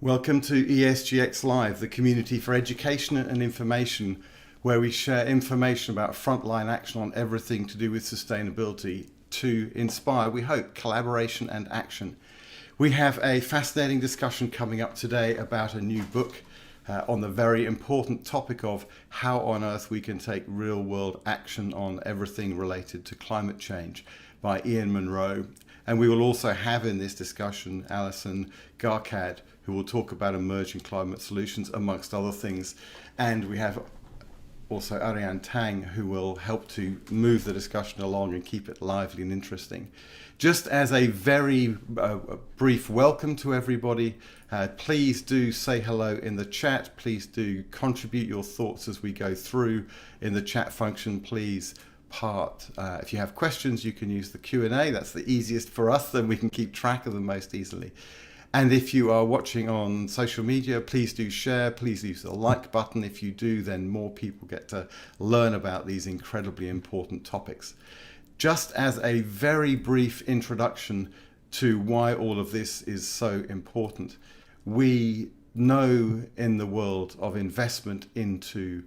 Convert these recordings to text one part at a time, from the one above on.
Welcome to ESGX Live, the community for education and information, where we share information about frontline action on everything to do with sustainability to inspire, we hope, collaboration and action. We have a fascinating discussion coming up today about a new book on the very important topic of how on earth we can take real world action on everything related to climate change by Ian Monroe. And we will also have in this discussion Alison Garcad, who will talk about emerging climate solutions, amongst other things. And we have also Ariane Tang, who will help to move the discussion along and keep it lively and interesting. Just as a very brief welcome to everybody, please do say hello in the chat. Please do contribute your thoughts as we go through in the chat function. Please if you have questions, you can use the Q&A. That's the easiest for us, then we can keep track of them most easily. And if you are watching on social media, please do share, please use the like button. If you do, then more people get to learn about these incredibly important topics. Just as a very brief introduction to why all of this is so important, we know in the world of investment into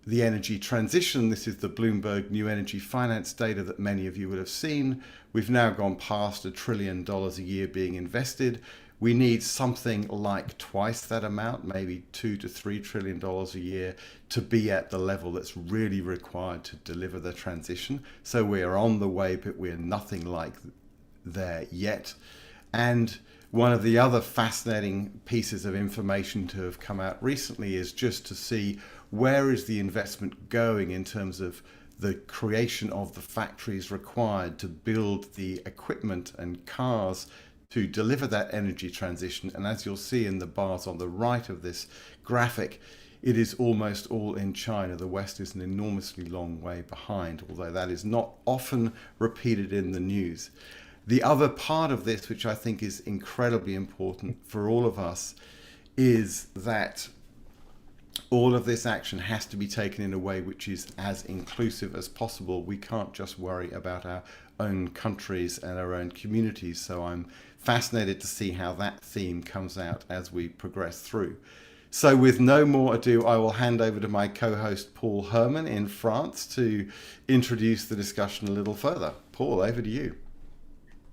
the energy transition, this is the Bloomberg New Energy Finance data that many of you will have seen. We've now gone past $1 trillion a year being invested. We need something like twice that amount, maybe $2 to $3 trillion a year, to be at the level that's really required to deliver the transition. So we are on the way, but we're nothing like there yet. And one of the other fascinating pieces of information to have come out recently is just to see where is the investment going in terms of the creation of the factories required to build the equipment and cars to deliver that energy transition. And as you'll see in the bars on the right of this graphic, it is almost all in China. The West is an enormously long way behind, although that is not often repeated in the news. The other part of this, which I think is incredibly important for all of us, is that all of this action has to be taken in a way which is as inclusive as possible. We can't just worry about our own countries and our own communities. So I'm fascinated to see how that theme comes out as we progress through. So with no more ado, I will hand over to my co-host Paul Herman in France to introduce the discussion a little further. Paul, over to you.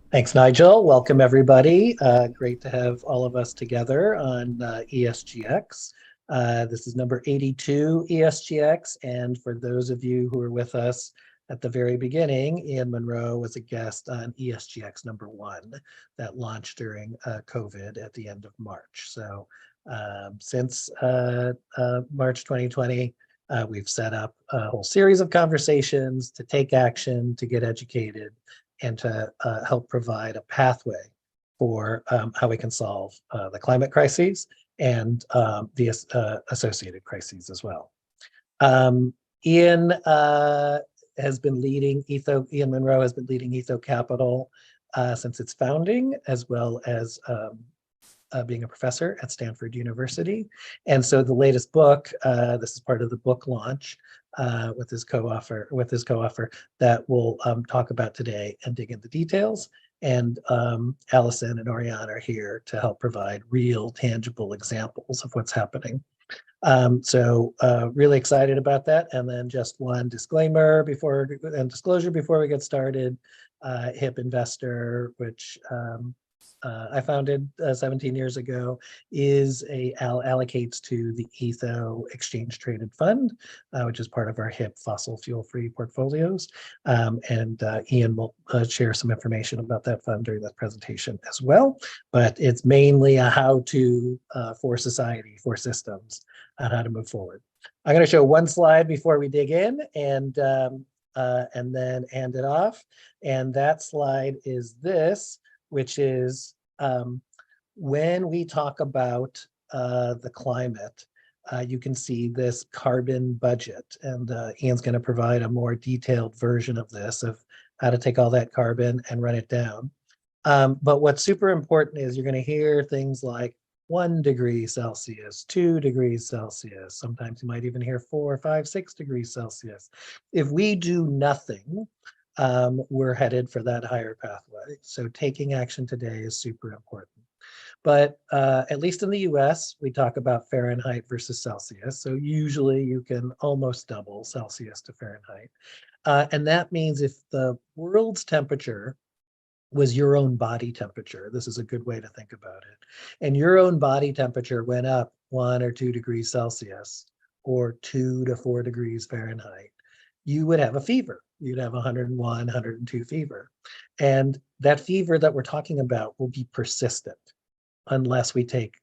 Thanks, Nigel. Welcome, everybody. Great to have all of us together on ESGX. This is number 82 ESGX. And for those of you who are with us at the very beginning, Ian Monroe was a guest on ESGX number 1 that launched during COVID at the end of March. So since March 2020, we've set up a whole series of conversations to take action, to get educated, and to help provide a pathway for how we can solve the climate crises and the associated crises as well. Ian Monroe has been leading Etho Capital since its founding, as well as being a professor at Stanford University. And so the latest book, this is part of the book launch with his co-author that we'll talk about today and dig into details. And Alison and Ariane are here to help provide real tangible examples of what's happening. So really excited about that. And then just one disclaimer and disclosure before we get started. HIP Investor, which I founded 17 years ago, allocates to the Etho Exchange Traded Fund, which is part of our HIP fossil fuel-free portfolios. And Ian will share some information about that fund during this presentation as well. But it's mainly a how-to for society, for systems, on how to move forward. I'm going to show one slide before we dig in and then hand it off. And that slide is this, which is when we talk about the climate, you can see this carbon budget. And Ian's going to provide a more detailed version of this, of how to take all that carbon and run it down. But what's super important is you're going to hear things like 1 degree Celsius, 2 degrees Celsius. Sometimes you might even hear 4, 5, 6 degrees Celsius. If we do nothing, we're headed for that higher pathway. So taking action today is super important. But at least in the US, we talk about Fahrenheit versus Celsius. So usually you can almost double Celsius to Fahrenheit. And that means if the world's temperature was your own body temperature, this is a good way to think about it, and your own body temperature went up 1 or 2 degrees Celsius or 2 to 4 degrees Fahrenheit, you would have a fever. You'd have 101, 102 fever. And that fever that we're talking about will be persistent unless we take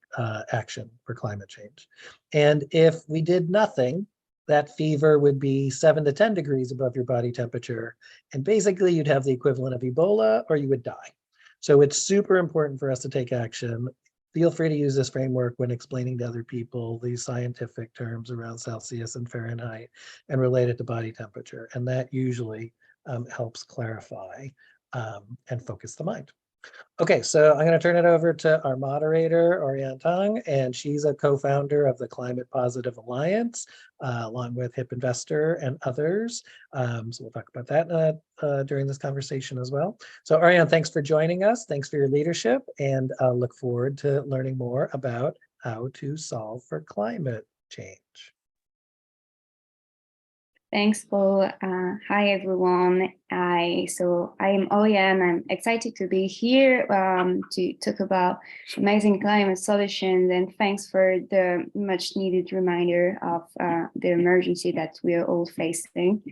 action for climate change. And if we did nothing, that fever would be 7 to 10 degrees above your body temperature. And basically you'd have the equivalent of Ebola or you would die. So it's super important for us to take action. Feel free to use this framework when explaining to other people these scientific terms around Celsius and Fahrenheit and relate it to body temperature. And that usually helps clarify and focus the mind. Okay, so I'm going to turn it over to our moderator, Oriane Tong, and she's a co-founder of the Climate Positive Alliance, along with HIP Investor and others. So we'll talk about that during this conversation as well. So Oriane, thanks for joining us. Thanks for your leadership, and look forward to learning more about how to solve for climate change. Thanks, Paul. Hi, everyone. I am Oriane. I'm excited to be here to talk about amazing climate solutions, and thanks for the much needed reminder of the emergency that we are all facing.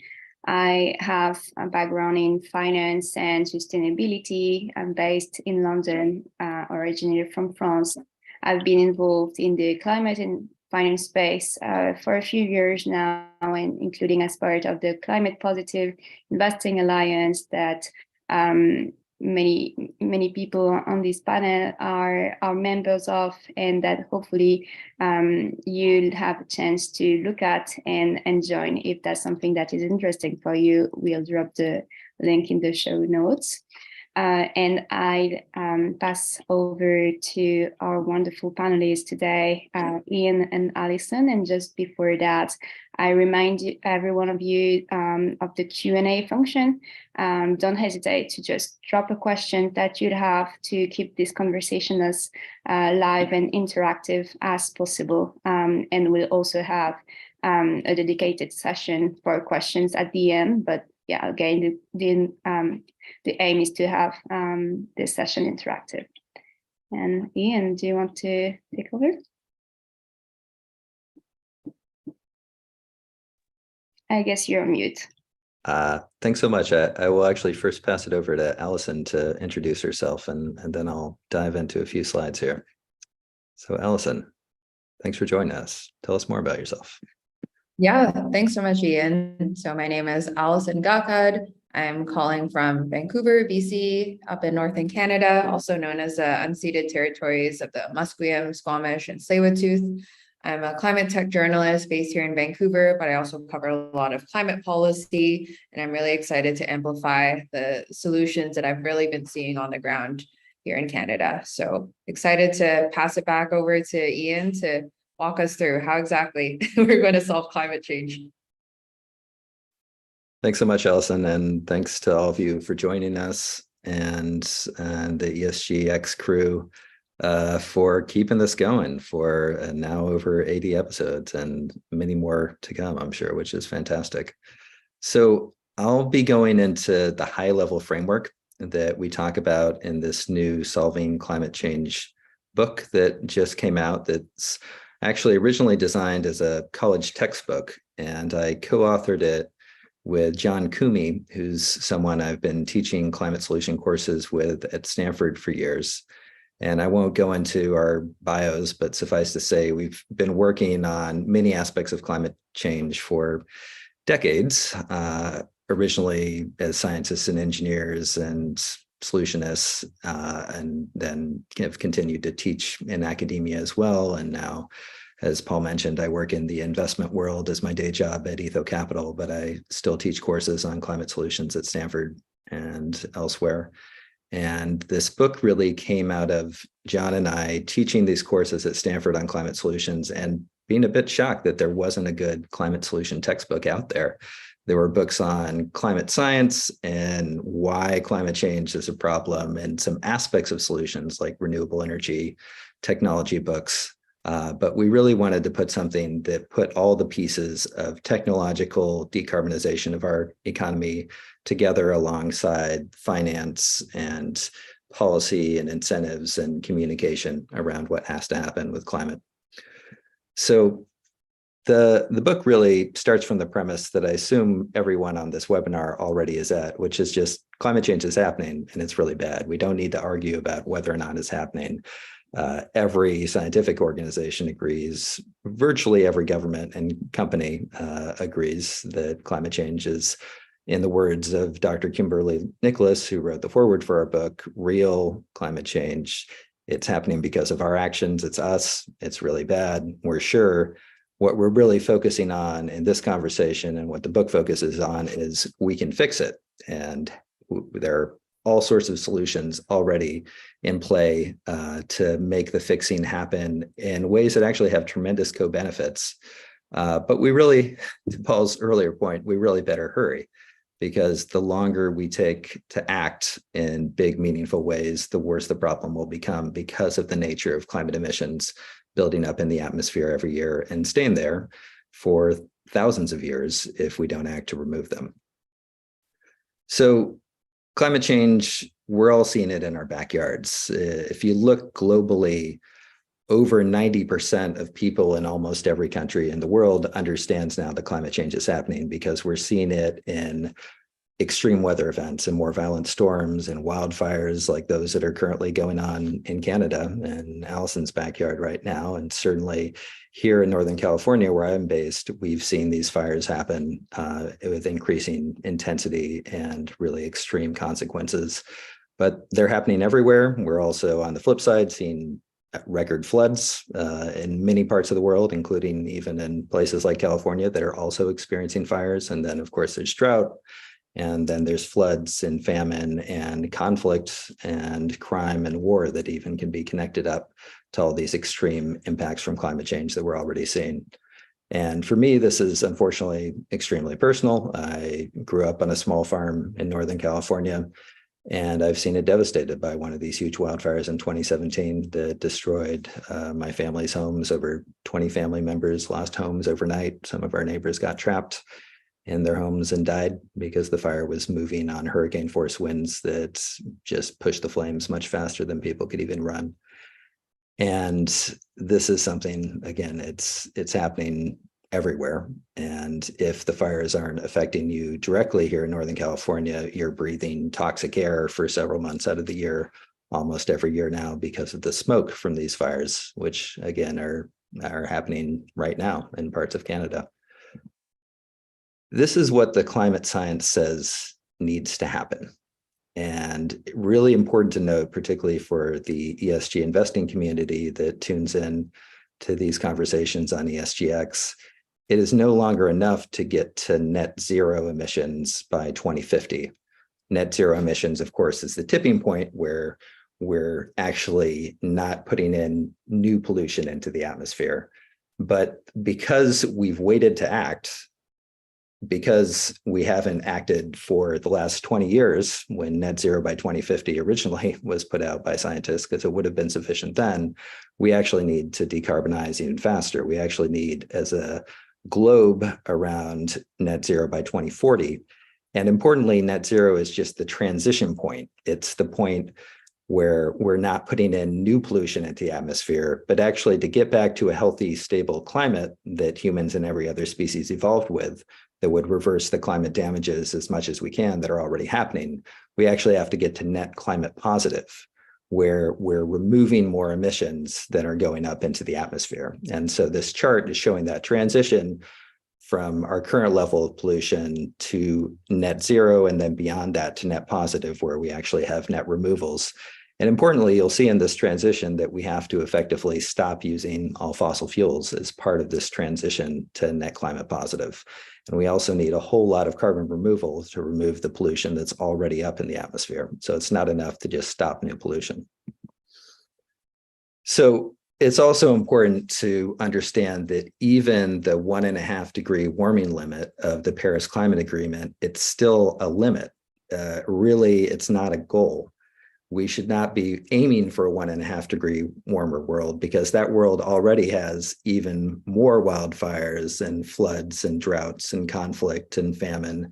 I have a background in finance and sustainability. I'm based in London, originated from France. I've been involved in the climate and finance space for a few years now, and including as part of the Climate Positive Investing Alliance that many people on this panel are members of, and that hopefully you'll have a chance to look at and join if that's something that is interesting for you. We'll drop the link in the show notes. And I pass over to our wonderful panelists today, Ian and Alison. And just before that, I remind every one of you of the Q&A function. Don't hesitate to just drop a question that you'd have to keep this conversation as live and interactive as possible. And we'll also have a dedicated session for questions at the end. But yeah, again, the aim is to have this session interactive. And Ian, do you want to take over? I guess you're on mute. Thanks so much. I will actually first pass it over to Alison to introduce herself, and then I'll dive into a few slides here. So Alison, thanks for joining us. Tell us more about yourself. Yeah, thanks so much, Ian. So my name is Alison Gakad. I'm calling from Vancouver, BC, up in northern Canada, also known as the unceded territories of the Musqueam, Squamish, and Tsleil-Waututh. I'm a climate tech journalist based here in Vancouver, but I also cover a lot of climate policy, and I'm really excited to amplify the solutions that I've really been seeing on the ground here in Canada. So excited to pass it back over to Ian to walk us through how exactly we're going to solve climate change. Thanks so much, Alison, and thanks to all of you for joining us and the ESGX crew for keeping this going for now over 80 episodes and many more to come, I'm sure, which is fantastic. So I'll be going into the high-level framework that we talk about in this new Solving Climate Change book that just came out, that's actually originally designed as a college textbook, and I co-authored it with John Coomey, who's someone I've been teaching climate solution courses with at Stanford for years. And I won't go into our bios, but suffice to say, we've been working on many aspects of climate change for decades, originally as scientists and engineers and solutionists, and then have continued to teach in academia as well. And now, as Paul mentioned, I work in the investment world as my day job at Etho Capital, but I still teach courses on climate solutions at Stanford and elsewhere. And this book really came out of John and I teaching these courses at Stanford on climate solutions and being a bit shocked that there wasn't a good climate solution textbook out there There were books on climate science and why climate change is a problem, and some aspects of solutions like renewable energy technology books. But we really wanted to put something that put all the pieces of technological decarbonization of our economy together alongside finance and policy and incentives and communication around what has to happen with climate. So the book really starts from the premise that I assume everyone on this webinar already is at, which is just climate change is happening and it's really bad. We don't need to argue about whether or not it's happening. Every scientific organization agrees, virtually every government and company agrees that climate change is, in the words of Dr. Kimberly Nicholas, who wrote the foreword for our book, real climate change. It's happening because of our actions. It's us. It's really bad. We're sure. What we're really focusing on in this conversation and what the book focuses on is we can fix it. And there are all sorts of solutions already in play to make the fixing happen in ways that actually have tremendous co-benefits. But we really, to Paul's earlier point, we really better hurry, because the longer we take to act in big, meaningful ways, the worse the problem will become because of the nature of climate emissions building up in the atmosphere every year and staying there for thousands of years if we don't act to remove them. So climate change, we're all seeing it in our backyards. If you look globally, over 90% of people in almost every country in the world understands now that climate change is happening, because we're seeing it in extreme weather events and more violent storms and wildfires like those that are currently going on in Canada and Allison's backyard right now. And certainly here in Northern California, where I'm based, we've seen these fires happen with increasing intensity and really extreme consequences. But they're happening everywhere. We're also, on the flip side, seeing record floods in many parts of the world, including even in places like California that are also experiencing fires. And then, of course, there's drought. And then there's floods and famine and conflict and crime and war that even can be connected up to all these extreme impacts from climate change that we're already seeing. And for me, this is unfortunately extremely personal. I grew up on a small farm in Northern California, and I've seen it devastated by one of these huge wildfires in 2017 that destroyed my family's homes. Over 20 family members lost homes overnight. Some of our neighbors got trapped in their homes and died because the fire was moving on hurricane force winds that just pushed the flames much faster than people could even run. And this is something, again, it's happening everywhere. And if the fires aren't affecting you directly here in Northern California, you're breathing toxic air for several months out of the year, almost every year now, because of the smoke from these fires, which again are happening right now in parts of Canada. This is what the climate science says needs to happen. And really important to note, particularly for the ESG investing community that tunes in to these conversations on ESGX, it is no longer enough to get to net zero emissions by 2050. Net zero emissions, of course, is the tipping point where we're actually not putting in new pollution into the atmosphere. But because we've waited to act, because we haven't acted for the last 20 years when net zero by 2050 originally was put out by scientists, because it would have been sufficient then, we actually need to decarbonize even faster. We actually need, as a globe, around net zero by 2040. And importantly, net zero is just the transition point. It's the point where we're not putting in new pollution into the atmosphere, but actually to get back to a healthy, stable climate that humans and every other species evolved with, that would reverse the climate damages as much as we can that are already happening, we actually have to get to net climate positive, where we're removing more emissions that are going up into the atmosphere. And so this chart is showing that transition from our current level of pollution to net zero, and then beyond that to net positive, where we actually have net removals. And importantly, you'll see in this transition that we have to effectively stop using all fossil fuels as part of this transition to net climate positive. And we also need a whole lot of carbon removal to remove the pollution that's already up in the atmosphere. So it's not enough to just stop new pollution. So it's also important to understand that even the 1.5 degree warming limit of the Paris Climate Agreement, it's still a limit. Really, it's not a goal. We should not be aiming for a 1.5 degree warmer world, because that world already has even more wildfires and floods and droughts and conflict and famine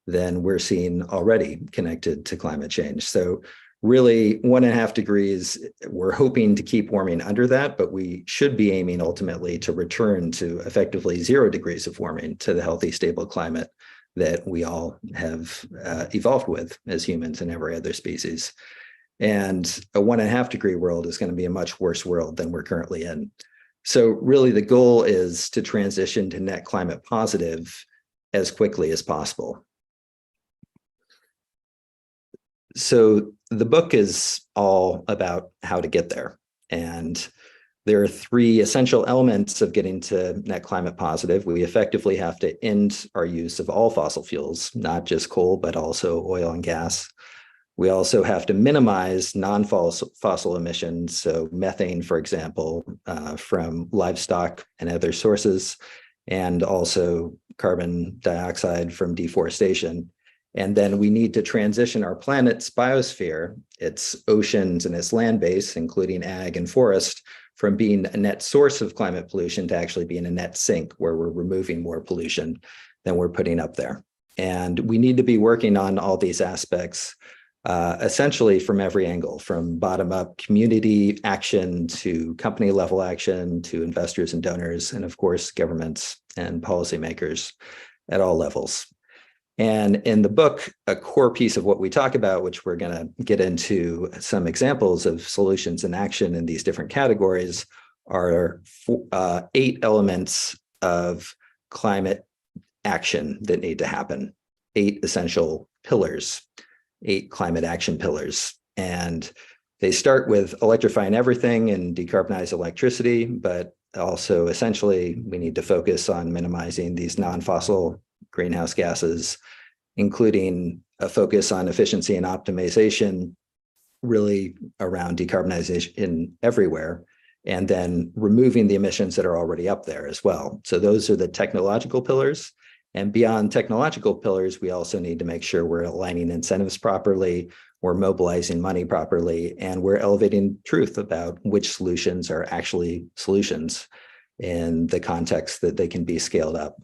than we're seeing already connected to climate change. So really, 1.5 degrees, we're hoping to keep warming under that, but we should be aiming ultimately to return to effectively 0 degrees of warming, to the healthy, stable climate that we all have evolved with as humans and every other species. And a 1.5 degree world is going to be a much worse world than we're currently in. So really, the goal is to transition to net climate positive as quickly as possible. So the book is all about how to get there. And there are 3 essential elements of getting to net climate positive. We effectively have to end our use of all fossil fuels, not just coal, but also oil and gas. We also have to minimize non-fossil emissions, so methane, for example, from livestock and other sources, and also carbon dioxide from deforestation. And then we need to transition our planet's biosphere, its oceans and its land base, including ag and forest, from being a net source of climate pollution to actually being a net sink, where we're removing more pollution than we're putting up there. And we need to be working on all these aspects essentially from every angle, from bottom-up community action to company level action to investors and donors, and of course, governments and policymakers at all levels. And in the book, a core piece of what we talk about, which we're going to get into some examples of solutions and action in these different categories, are 8 elements of climate action that need to happen. 8 essential pillars, 8 climate action pillars. And they start with electrifying everything and decarbonize electricity, but also essentially we need to focus on minimizing these non-fossil greenhouse gases, including a focus on efficiency and optimization, really around decarbonization everywhere, and then removing the emissions that are already up there as well. So those are the technological pillars. And beyond technological pillars, we also need to make sure we're aligning incentives properly, we're mobilizing money properly, and we're elevating truth about which solutions are actually solutions in the context that they can be scaled up.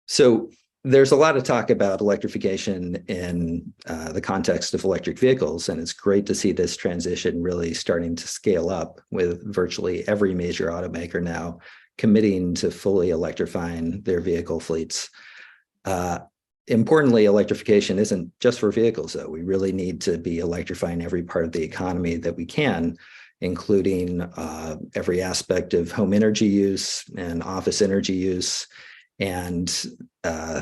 So there's a lot of talk about electrification in the context of electric vehicles, and it's great to see this transition really starting to scale up, with virtually every major automaker now committing to fully electrifying their vehicle fleets. Importantly, electrification isn't just for vehicles, though. We really need to be electrifying every part of the economy that we can, including every aspect of home energy use and office energy use, and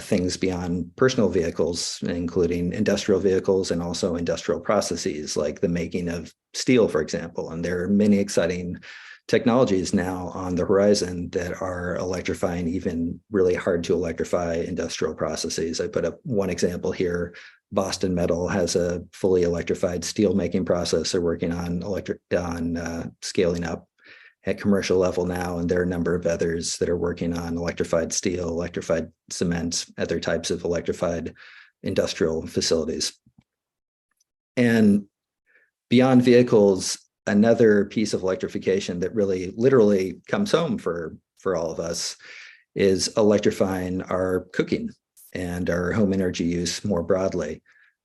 things beyond personal vehicles, including industrial vehicles and also industrial processes like the making of steel, for example. And there are many exciting technologies now on the horizon that are electrifying even really hard to electrify industrial processes. I put up one example here. Boston Metal has a fully electrified steel making process they're working on scaling up at commercial level now, and there are a number of others that are working on electrified steel, electrified cement, other types of electrified industrial facilities. And beyond vehicles, another piece of electrification that really literally comes home for all of us is electrifying our cooking and our home energy use more broadly.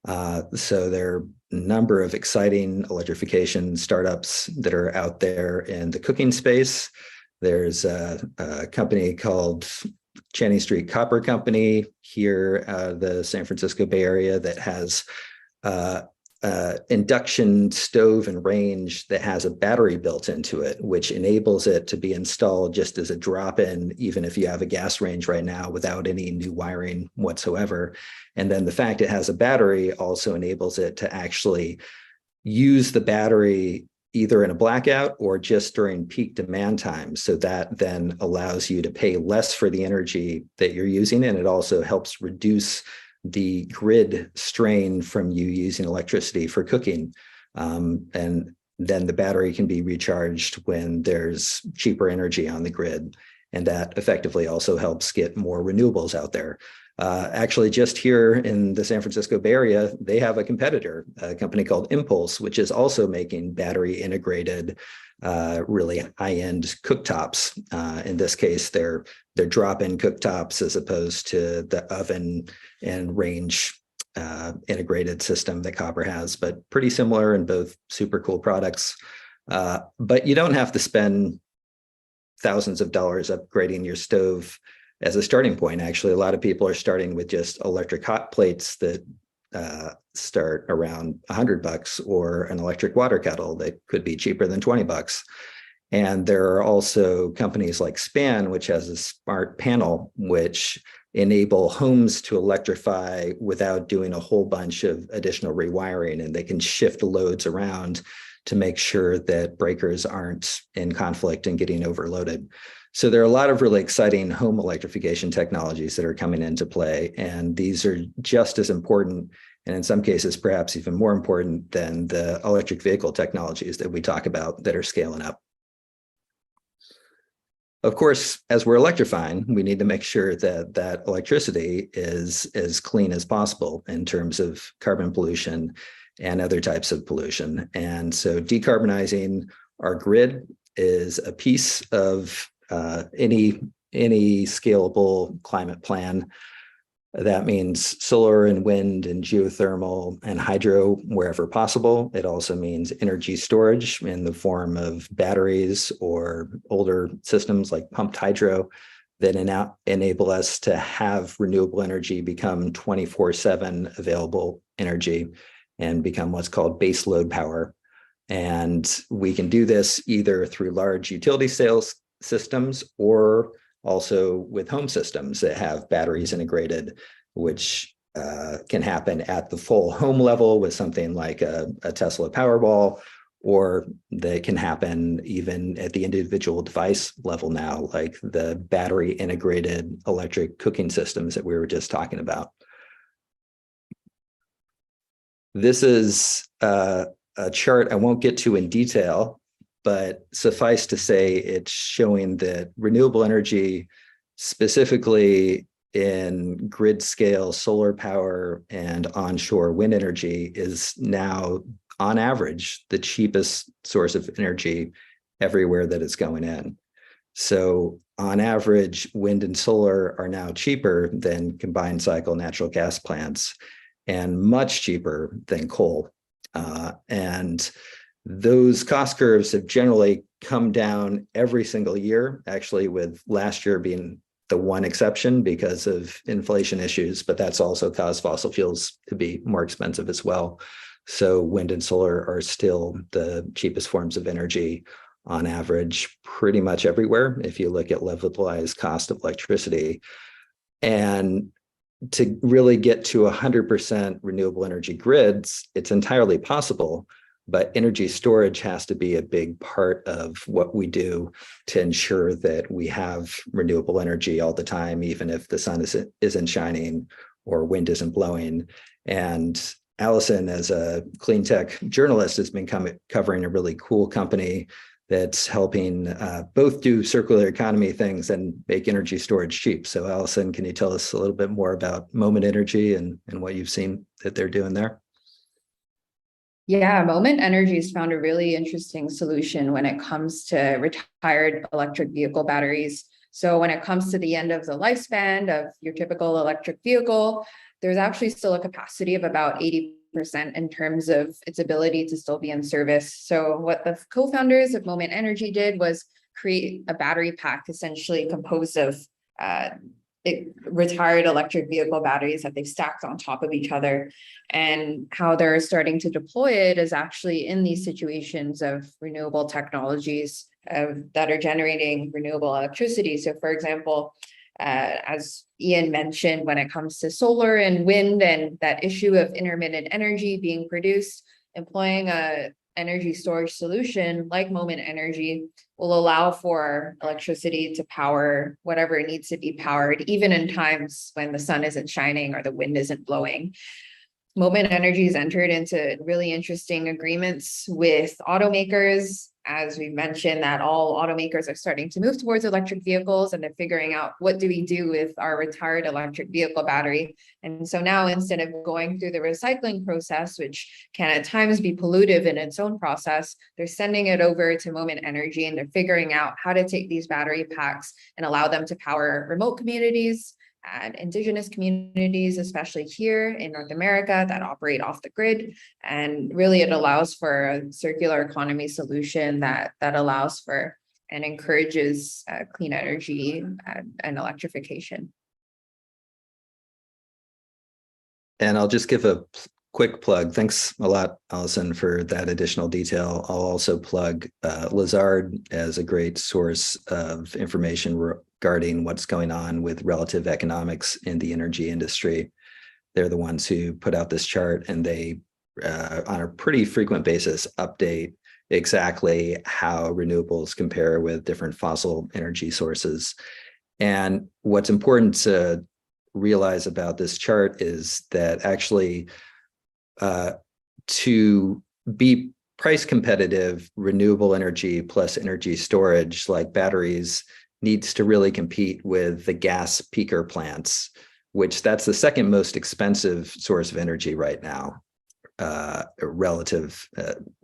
So there are a number of exciting electrification startups that are out there in the cooking space. There's a company called Channing Street Copper Company here, the San Francisco Bay Area, that has induction stove and range that has a battery built into it, which enables it to be installed just as a drop-in, even if you have a gas range right now, without any new wiring whatsoever. And then the fact it has a battery also enables it to actually use the battery either in a blackout or just during peak demand times. So that then allows you to pay less for the energy that you're using, and it also helps reduce the grid strain from you using electricity for cooking. And then the battery can be recharged when there's cheaper energy on the grid. And that effectively also helps get more renewables out there. Actually, just here in the San Francisco Bay Area, they have a competitor, a company called Impulse, which is also making battery integrated, really high-end cooktops. In this case, they're drop-in cooktops as opposed to the oven and range integrated system that Copper has, but pretty similar and both super cool products. But you don't have to spend thousands of dollars upgrading your stove as a starting point. Actually, a lot of people are starting with just electric hot plates that start around $100, or an electric water kettle that could be cheaper than $20. And there are also companies like Span, which has a smart panel, which enable homes to electrify without doing a whole bunch of additional rewiring, and they can shift loads around to make sure that breakers aren't in conflict and getting overloaded. So there are a lot of really exciting home electrification technologies that are coming into play, and these are just as important, and in some cases perhaps even more important than the electric vehicle technologies that we talk about that are scaling up. Of course, as we're electrifying, we need to make sure that that electricity is as clean as possible in terms of carbon pollution and other types of pollution. And so decarbonizing our grid is a piece of any scalable climate plan. That means solar and wind and geothermal and hydro wherever possible. It also means energy storage in the form of batteries or older systems like pumped hydro that enable us to have renewable energy become 24/7 available energy and become what's called base load power. And we can do this either through large utility sales systems or also with home systems that have batteries integrated, which can happen at the full home level with something like a Tesla Powerball, or they can happen even at the individual device level now, like the battery integrated electric cooking systems that we were just talking about. This is a chart I won't get to in detail, but suffice to say, it's showing that renewable energy, specifically in grid scale solar power and onshore wind energy, is now on average the cheapest source of energy everywhere that it's going in. So on average, wind and solar are now cheaper than combined cycle natural gas plants and much cheaper than coal. And those cost curves have generally come down every single year, actually, with last year being the one exception because of inflation issues, but that's also caused fossil fuels to be more expensive as well. So wind and solar are still the cheapest forms of energy on average pretty much everywhere if you look at levelized cost of electricity. And to really get to 100% renewable energy grids, it's entirely possible, but energy storage has to be a big part of what we do to ensure that we have renewable energy all the time, even if the sun isn't shining or wind isn't blowing. And Allison, as a clean tech journalist, has been covering a really cool company that's helping both do circular economy things and make energy storage cheap. So Allison, can you tell us a little bit more about Moment Energy and what you've seen that they're doing there? Yeah, Moment Energy has found a really interesting solution when it comes to retired electric vehicle batteries. So when it comes to the end of the lifespan of your typical electric vehicle, there's actually still a capacity of about 80% in terms of its ability to still be in service. So what the co-founders of Moment Energy did was create a battery pack essentially composed of retired electric vehicle batteries that they've stacked on top of each other. And how they're starting to deploy it is actually in these situations of renewable technologies that are generating renewable electricity. So for example, as Ian mentioned, when it comes to solar and wind and that issue of intermittent energy being produced, employing a energy storage solution like Moment Energy will allow for electricity to power whatever it needs to be powered, even in times when the sun isn't shining or the wind isn't blowing. Moment Energy has entered into really interesting agreements with automakers. As we mentioned, that all automakers are starting to move towards electric vehicles, and they're figuring out, what do we do with our retired electric vehicle battery? And so now, instead of going through the recycling process, which can at times be pollutive in its own process, they're sending it over to Moment Energy, and they're figuring out how to take these battery packs and allow them to power remote communities and indigenous communities, especially here in North America, that operate off the grid. And really, it allows for a circular economy solution that allows for and encourages clean energy and electrification. And I'll just give a quick plug. Thanks a lot, Allison, for that additional detail. I'll also plug Lazard as a great source of information regarding what's going on with relative economics in the energy industry. They're the ones who put out this chart, and they, on a pretty frequent basis, update exactly how renewables compare with different fossil energy sources. And what's important to realize about this chart is that actually, to be price competitive, renewable energy plus energy storage like batteries needs to really compete with the gas peaker plants, which that's the second most expensive source of energy right now, relative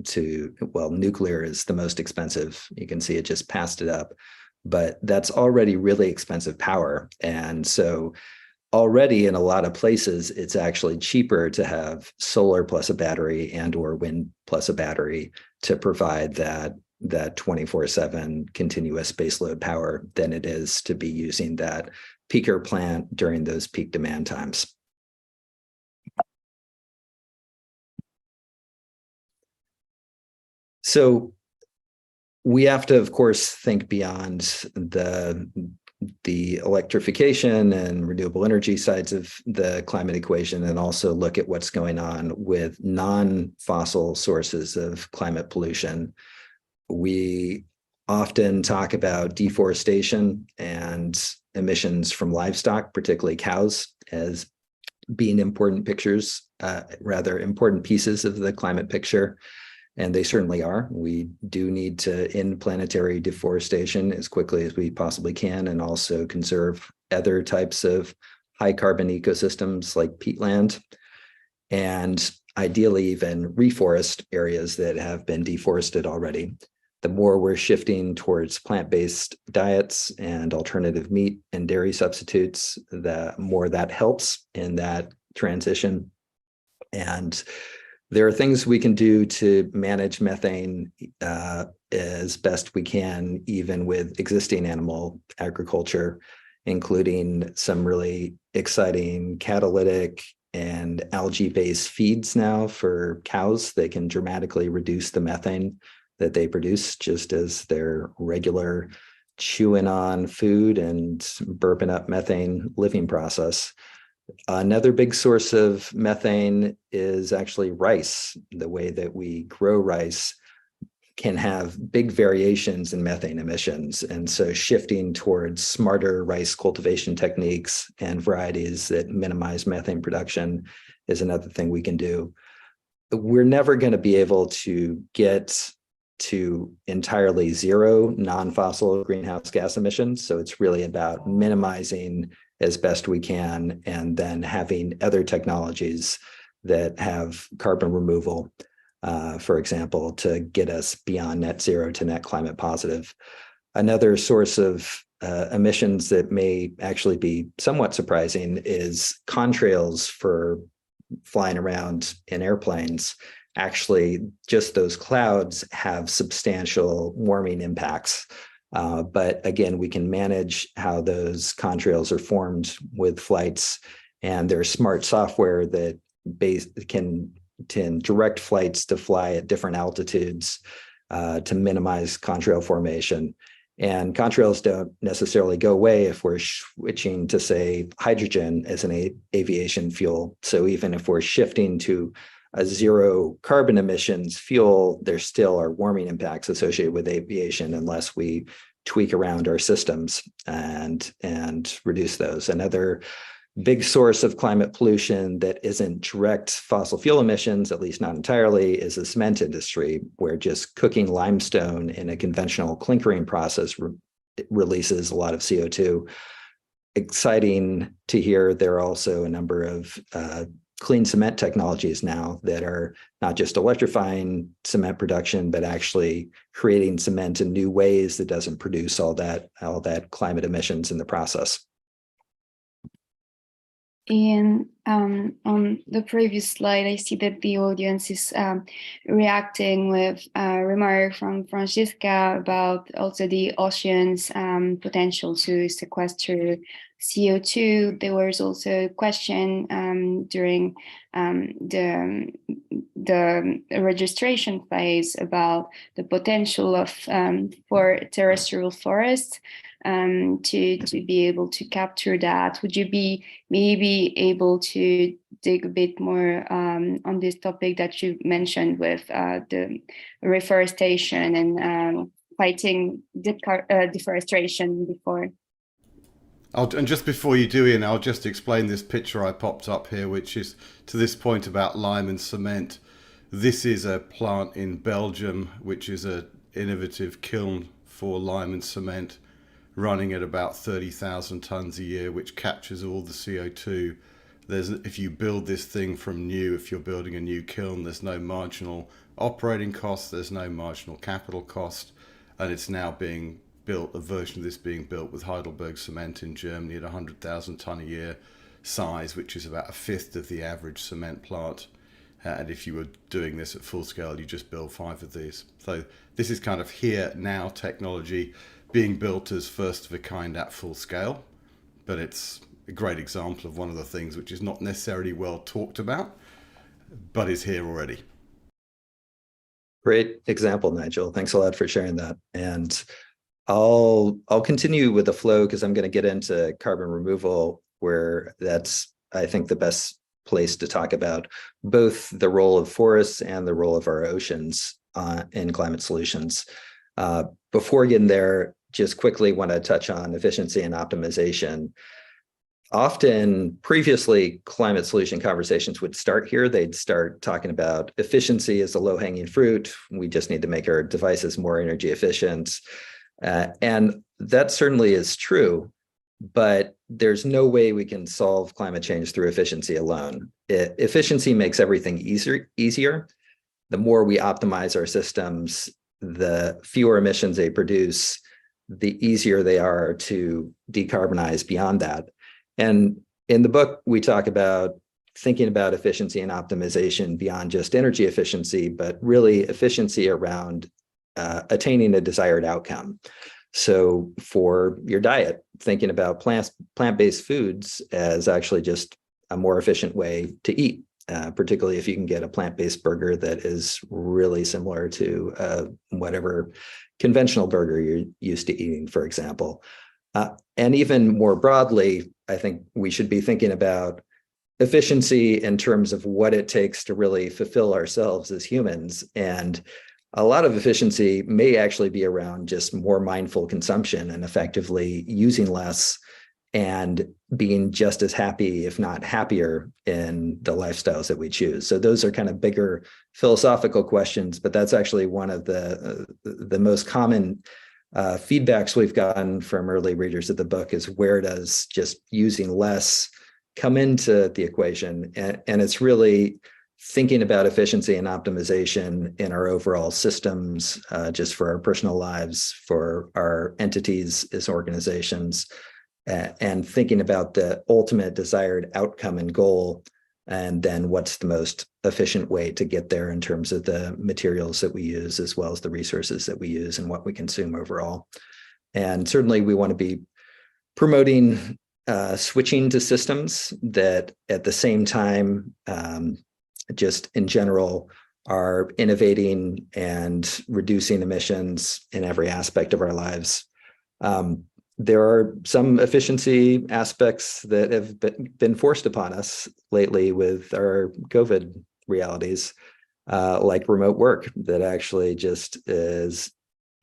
to, well, nuclear is the most expensive. You can see it just passed it up, but that's already really expensive power. And so already in a lot of places, it's actually cheaper to have solar plus a battery and or wind plus a battery to provide that 24/7 continuous baseload power than it is to be using that peaker plant during those peak demand times. So we have to, of course, think beyond the electrification and renewable energy sides of the climate equation, and also look at what's going on with non-fossil sources of climate pollution. We often talk about deforestation and emissions from livestock, particularly cows, as being important pictures, rather important pieces of the climate picture. And they certainly are. We do need to end planetary deforestation as quickly as we possibly can, and also conserve other types of high carbon ecosystems like peatland, and ideally even reforest areas that have been deforested already. The more we're shifting towards plant-based diets and alternative meat and dairy substitutes, the more that helps in that transition. And there are things we can do to manage methane as best we can, even with existing animal agriculture, including some really exciting catalytic and algae-based feeds now for cows. They can dramatically reduce the methane that they produce just as their regular chewing on food and burping up methane living process. Another big source of methane is actually rice. The way that we grow rice can have big variations in methane emissions. And so shifting towards smarter rice cultivation techniques and varieties that minimize methane production is another thing we can do. We're never going to be able to get to entirely zero non-fossil greenhouse gas emissions. So it's really about minimizing as best we can, and then having other technologies that have carbon removal, for example, to get us beyond net zero to net climate positive. Another source of emissions that may actually be somewhat surprising is contrails for flying around in airplanes. Actually, just those clouds have substantial warming impacts. But again, we can manage how those contrails are formed with flights, and there's smart software that can direct flights to fly at different altitudes to minimize contrail formation. And contrails don't necessarily go away if we're switching to, say, hydrogen as an aviation fuel. So even if we're shifting to a zero carbon emissions fuel, there still are warming impacts associated with aviation unless we tweak around our systems and reduce those. Another big source of climate pollution that isn't direct fossil fuel emissions, at least not entirely, is the cement industry, where just cooking limestone in a conventional clinkering process releases a lot of CO2. Exciting to hear there are also a number of clean cement technologies now that are not just electrifying cement production, but actually creating cement in new ways that doesn't produce all that climate emissions in the process. And on the previous slide, I see that the audience is reacting with a remark from Francisca about also the ocean's potential to sequester CO2. There was also a question during the registration phase about the potential of for terrestrial forests to be able to capture that. Would you be maybe able to dig a bit more on this topic that you mentioned with the reforestation and fighting deforestation before? And just before you do, Ian, I'll just explain this picture I popped up here, which is to this point about lime and cement. This is a plant in Belgium, which is an innovative kiln for lime and cement, running at about 30,000 tons a year, which captures all the CO2. If you build this thing from new, if you're building a new kiln, there's no marginal operating cost, there's no marginal capital cost, and it's now being built, a version of this being built with Heidelberg cement in Germany at 100,000 ton a year size, which is about a fifth of the average cement plant. And if you were doing this at full scale, you just build 5 of these. So this is kind of here now technology being built as first of a kind at full scale, but it's a great example of one of the things which is not necessarily well talked about, but is here already. Great example, Nigel. Thanks a lot for sharing that. And I'll continue with the flow because I'm going to get into carbon removal, where that's, I think, the best place to talk about both the role of forests and the role of our oceans in climate solutions. Before getting there, just quickly want to touch on efficiency and optimization. Often, previously, climate solution conversations would start here. They'd start talking about efficiency as a low-hanging fruit. We just need to make our devices more energy efficient. And that certainly is true, but there's no way we can solve climate change through efficiency alone. Efficiency makes everything easier. The more we optimize our systems, the fewer emissions they produce, the easier they are to decarbonize beyond that. And in the book, we talk about thinking about efficiency and optimization beyond just energy efficiency, but really efficiency around attaining a desired outcome. So for your diet, thinking about plant-based foods as actually just a more efficient way to eat, particularly if you can get a plant-based burger that is really similar to whatever conventional burger you're used to eating, for example. And even more broadly, I think we should be thinking about efficiency in terms of what it takes to really fulfill ourselves as humans. And a lot of efficiency may actually be around just more mindful consumption and effectively using less and being just as happy, if not happier, in the lifestyles that we choose. So those are kind of bigger philosophical questions, but that's actually one of the most common feedbacks we've gotten from early readers of the book is where does just using less come into the equation? And it's really thinking about efficiency and optimization in our overall systems, just for our personal lives, for our entities as organizations, and thinking about the ultimate desired outcome and goal, and then what's the most efficient way to get there in terms of the materials that we use, as well as the resources that we use and what we consume overall. And certainly we want to be promoting switching to systems that at the same time, just in general, are innovating and reducing emissions in every aspect of our lives. There are some efficiency aspects that have been forced upon us lately with our COVID realities, like remote work, that actually just is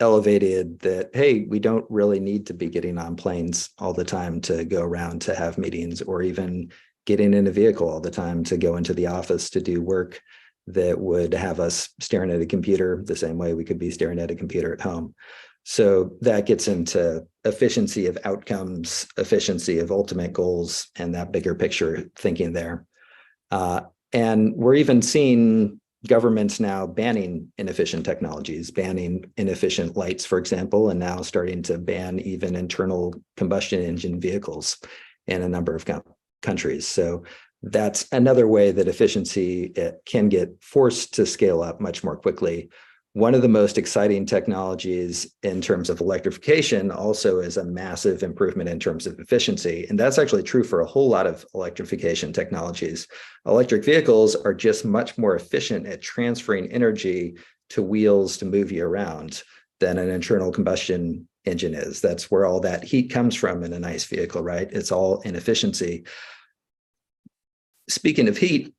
elevated that, hey, we don't really need to be getting on planes all the time to go around to have meetings, or even getting in a vehicle all the time to go into the office to do work that would have us staring at a computer the same way we could be staring at a computer at home. So that gets into efficiency of outcomes, efficiency of ultimate goals, and that bigger picture thinking there. And we're even seeing governments now banning inefficient technologies, banning inefficient lights, for example, and now starting to ban even internal combustion engine vehicles in a number of countries. So that's another way that efficiency can get forced to scale up much more quickly. One of the most exciting technologies in terms of electrification also is a massive improvement in terms of efficiency. And that's actually true for a whole lot of electrification technologies. Electric vehicles are just much more efficient at transferring energy to wheels to move you around than an internal combustion engine is. That's where all that heat comes from in a nice vehicle, right? It's all inefficiency. Speaking of heat,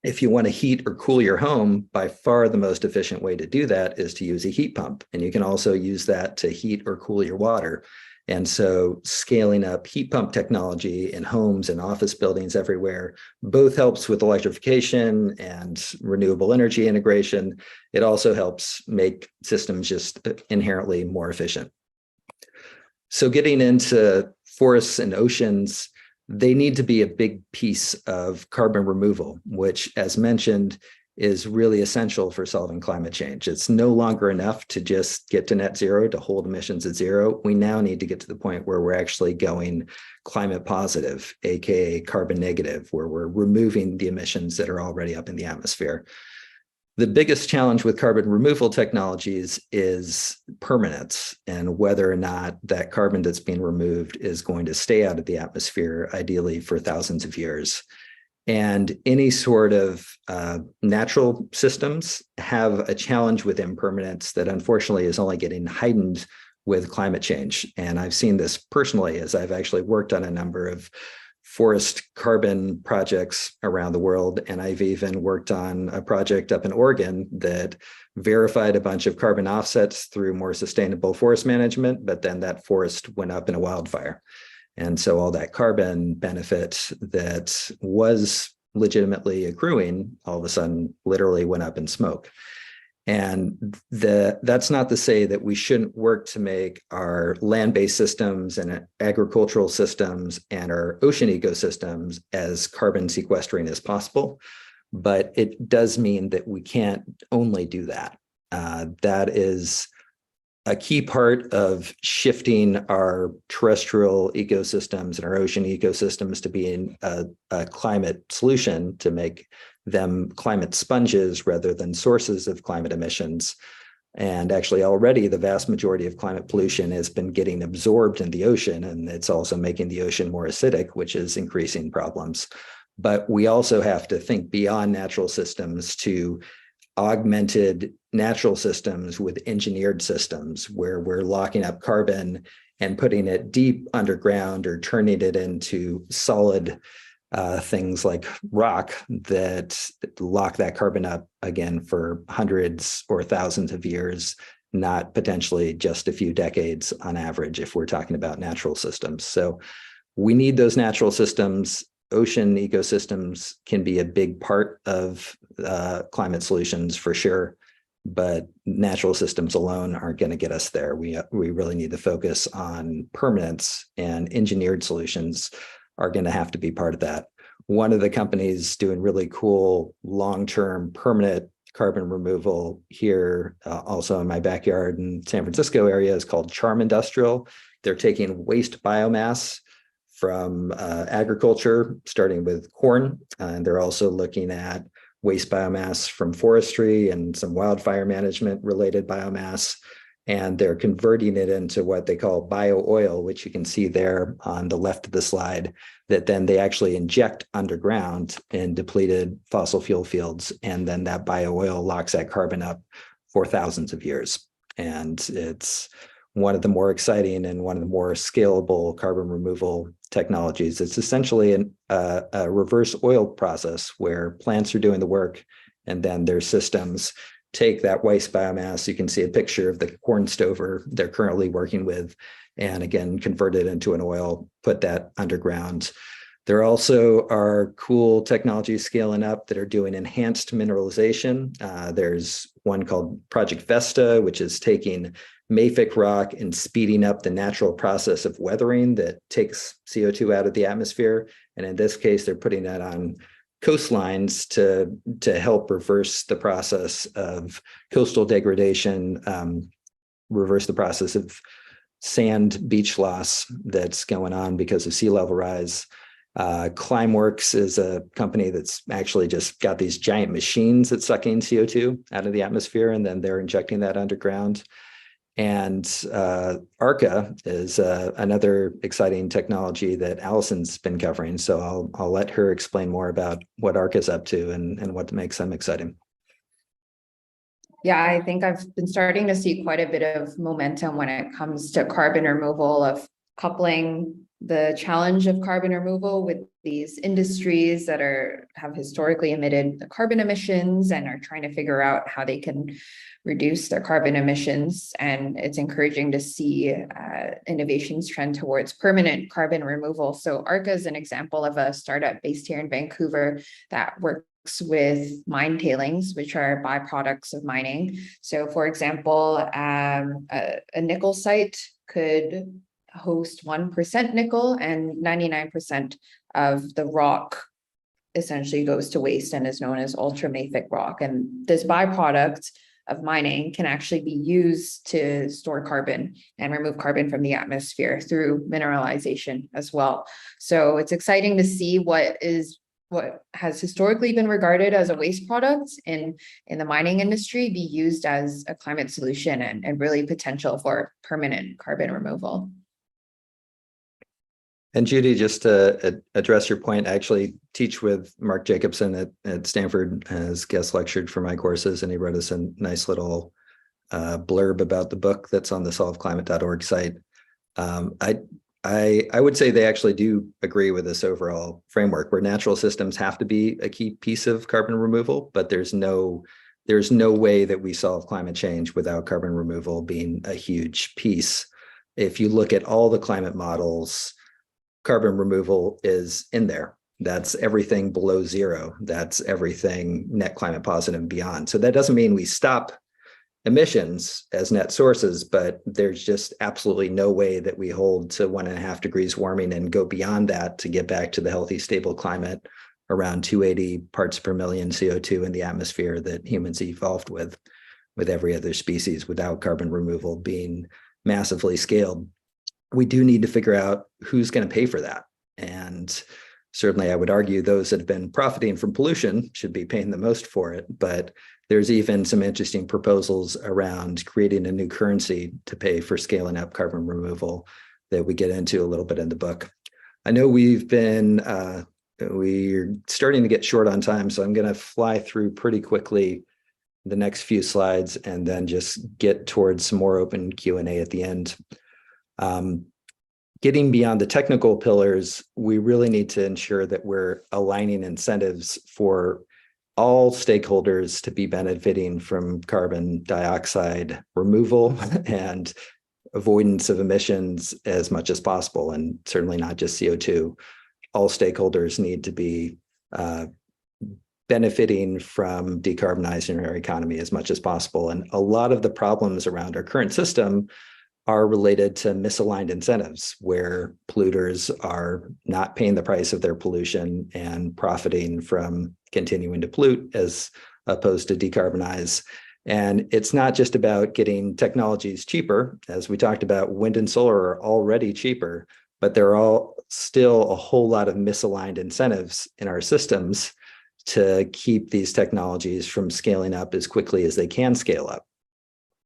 if you want to heat or cool your home, by far the most efficient way to do that is to use a heat pump. And you can also use that to heat or cool your water. And so scaling up heat pump technology in homes and office buildings everywhere both helps with electrification and renewable energy integration. It also helps make systems just inherently more efficient. So getting into forests and oceans, they need to be a big piece of carbon removal, which, as mentioned, is really essential for solving climate change. It's no longer enough to just get to net zero, to hold emissions at zero. We now need to get to the point where we're actually going climate positive, aka carbon negative, where we're removing the emissions that are already up in the atmosphere. The biggest challenge with carbon removal technologies is permanence, and whether or not that carbon that's being removed is going to stay out of the atmosphere, ideally for thousands of years. And any sort of natural systems have a challenge with impermanence that unfortunately is only getting heightened with climate change. And I've seen this personally as I've actually worked on a number of forest carbon projects around the world. And I've even worked on a project up in Oregon that verified a bunch of carbon offsets through more sustainable forest management, but then that forest went up in a wildfire. And so all that carbon benefit that was legitimately accruing all of a sudden literally went up in smoke. And that's not to say that we shouldn't work to make our land-based systems and agricultural systems and our ocean ecosystems as carbon sequestering as possible. But it does mean that we can't only do that. That is a key part of shifting our terrestrial ecosystems and our ocean ecosystems to being a climate solution, to make them climate sponges rather than sources of climate emissions. And actually already the vast majority of climate pollution has been getting absorbed in the ocean, and it's also making the ocean more acidic, which is increasing problems. But we also have to think beyond natural systems to augmented natural systems with engineered systems where we're locking up carbon and putting it deep underground or turning it into solid things like rock that lock that carbon up again for hundreds or thousands of years, not potentially just a few decades on average if we're talking about natural systems. So we need those natural systems. Ocean ecosystems can be a big part of climate solutions for sure, but natural systems alone aren't going to get us there. We really need to focus on permanence, and engineered solutions are going to have to be part of that. One of the companies doing really cool long-term permanent carbon removal here, also in my backyard in San Francisco area, is called Charm Industrial. They're taking waste biomass from agriculture, starting with corn, and they're also looking at waste biomass from forestry and some wildfire management related biomass. And they're converting it into what they call bio oil, which you can see there on the left of the slide, that then they actually inject underground in depleted fossil fuel fields. And then that bio oil locks that carbon up for thousands of years. And it's one of the more exciting and one of the more scalable carbon removal technologies. It's essentially a reverse oil process where plants are doing the work, and then their systems take that waste biomass, you can see a picture of the corn stover they're currently working with, and again, convert it into an oil, put that underground. There also are cool technologies scaling up that are doing enhanced mineralization. There's one called Project Vesta, which is taking mafic rock and speeding up the natural process of weathering that takes CO2 out of the atmosphere. And in this case, they're putting that on coastlines to help reverse the process of coastal degradation, reverse the process of sand beach loss that's going on because of sea level rise. Climeworks is a company that's actually just got these giant machines that suck in CO2 out of the atmosphere, and then they're injecting that underground. And ARCA is another exciting technology that Allison's been covering. So I'll let her explain more about what ARCA is up to and what makes them exciting. Yeah, I think I've been starting to see quite a bit of momentum when it comes to carbon removal, of coupling the challenge of carbon removal with these industries that have historically emitted the carbon emissions and are trying to figure out how they can reduce their carbon emissions. And it's encouraging to see innovations trend towards permanent carbon removal. So ARCA is an example of a startup based here in Vancouver that works with mine tailings, which are byproducts of mining. So for example, a nickel site could host 1% nickel, and 99% of the rock essentially goes to waste and is known as ultramafic rock. And this byproduct of mining can actually be used to store carbon and remove carbon from the atmosphere through mineralization as well. So it's exciting to see what has historically been regarded as a waste product in the mining industry be used as a climate solution and really potential for permanent carbon removal. And Judy, just to address your point, I actually teach with Mark Jacobson at Stanford, has guest lectured for my courses, and he wrote us a nice little blurb about the book that's on the solveclimate.org site. I would say they actually do agree with this overall framework where natural systems have to be a key piece of carbon removal, but there's no way that we solve climate change without carbon removal being a huge piece. If you look at all the climate models, carbon removal is in there. That's everything below zero. That's everything net climate positive and beyond. So that doesn't mean we stop emissions as net sources, but there's just absolutely no way that we hold to 1.5 degrees warming and go beyond that to get back to the healthy, stable climate around 280 parts per million CO2 in the atmosphere that humans evolved with every other species, without carbon removal being massively scaled. We do need to figure out who's going to pay for that. And certainly I would argue those that have been profiting from pollution should be paying the most for it. But there's even some interesting proposals around creating a new currency to pay for scaling up carbon removal that we get into a little bit in the book. I know we're starting to get short on time, so I'm going to fly through pretty quickly the next few slides and then just get towards some more open Q&A at the end. Getting beyond the technical pillars, we really need to ensure that we're aligning incentives for all stakeholders to be benefiting from carbon dioxide removal and avoidance of emissions as much as possible, and certainly not just CO2. All stakeholders need to be benefiting from decarbonizing our economy as much as possible. And a lot of the problems around our current system are related to misaligned incentives, where polluters are not paying the price of their pollution and profiting from continuing to pollute as opposed to decarbonize. And it's not just about getting technologies cheaper. As we talked about, wind and solar are already cheaper, but there are still a whole lot of misaligned incentives in our systems to keep these technologies from scaling up as quickly as they can scale up.